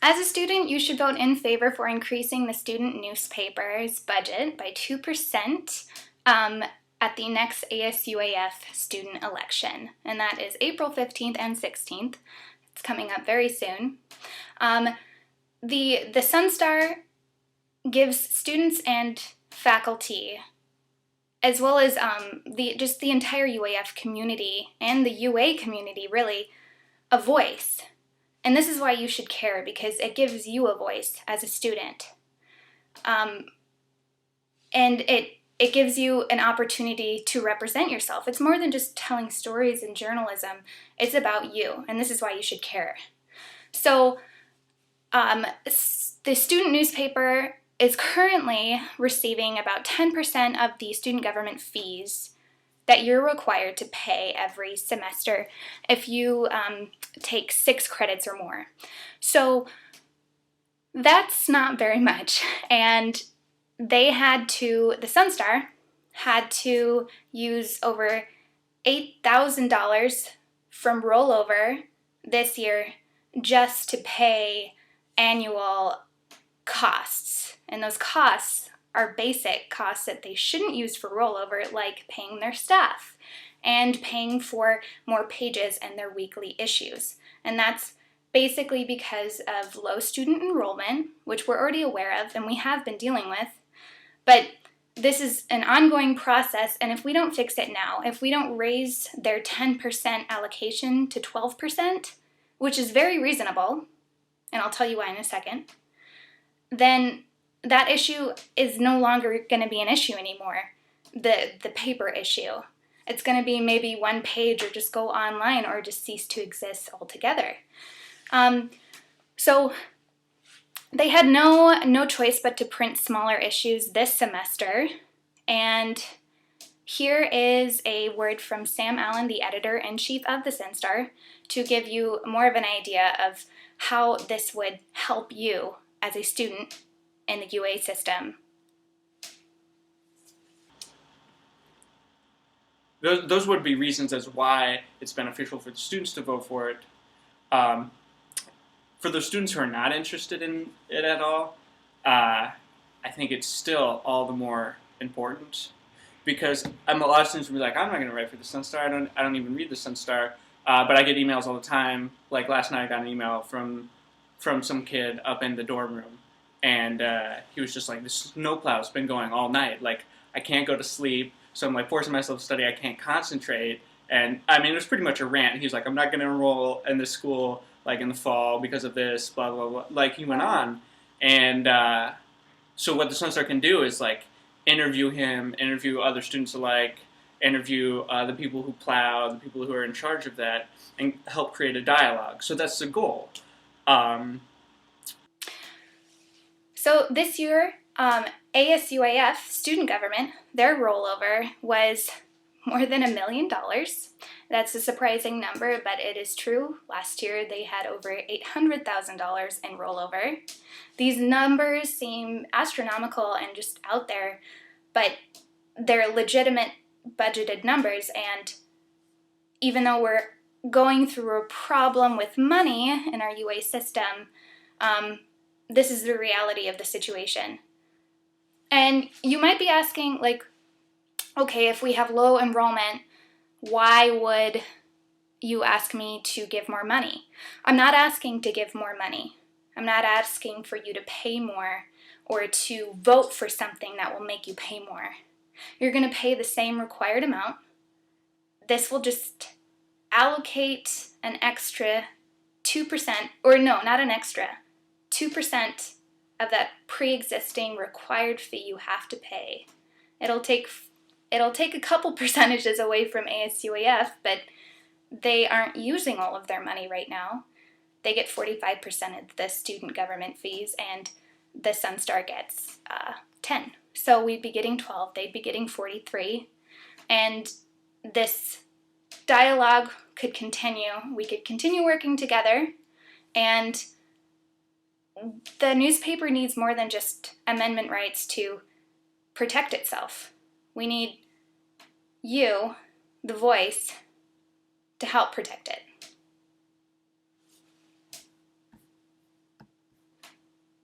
As a student, you should vote in favor for increasing the student newspaper's budget by 2% at the next ASUAF student election, and that is April 15th and 16th. It's coming up very soon. The Sun Star gives students and faculty, as well as the entire UAF community and the UA community, really, a voice. And this is why you should care, because it gives you a voice as a student. And it gives you an opportunity to represent yourself. It's more than just telling stories in journalism. It's about you, and this is why you should care. So the student newspaper is currently receiving about 10% of the student government fees that you're required to pay every semester if you take 6 credits or more. So that's not very much, and the Sun Star had to use over $8,000 from rollover this year just to pay annual costs. And those costs are basic costs that they shouldn't use for rollover, like paying their staff and paying for more pages and their weekly issues. And that's basically because of low student enrollment, which we're already aware of and we have been dealing with. But this is an ongoing process, and if we don't fix it now, if we don't raise their 10% allocation to 12%, which is very reasonable, and I'll tell you why in a second, then that issue is no longer going to be an issue anymore, the paper issue. It's going to be maybe one page or just go online or just cease to exist altogether. So they had no choice but to print smaller issues this semester, and here is a word from Sam Allen, the editor-in-chief of the Sun Star, to give you more of an idea of how this would help you as a student in the UA system. Those would be reasons as why it's beneficial for the students to vote for it. For those students who are not interested in it at all, I think it's still all the more important, because a lot of students will be like, I'm not going to write for the Sun Star. I don't even read the Sun Star, but I get emails all the time. Like last night, I got an email from some kid up in the dorm room, and he was just like, "This snowplow's been going all night. Like, I can't go to sleep, so I'm like forcing myself to study. I can't concentrate." And I mean, it was pretty much a rant. He was like, "I'm not going to enroll in this school like in the fall because of this, blah blah blah." Like, he went on, and so what the Sun Star can do is like interview him, interview other students alike, interview the people who plow, the people who are in charge of that, and help create a dialogue. So that's the goal. So this year, ASUAF student government, their rollover was more than $1 million. That's a surprising number, but it is true. Last year they had over $800,000 in rollover. These numbers seem astronomical and just out there, but they're legitimate budgeted numbers, and even though we're going through a problem with money in our UA system, this is the reality of the situation. And you might be asking, like, okay, if we have low enrollment, why would you ask me to give more money? I'm not asking to give more money. I'm not asking for you to pay more or to vote for something that will make you pay more. You're going to pay the same required amount. This will just allocate an extra 2%, or no, not an extra, 2% of that pre-existing required fee you have to pay. It'll take a couple percentages away from ASUAF, but they aren't using all of their money right now. They get 45% of the student government fees, and the Sun Star gets 10. So we'd be getting 12, they'd be getting 43, and this dialogue could continue. We could continue working together, and the newspaper needs more than just amendment rights to protect itself. We need you, the voice, to help protect it.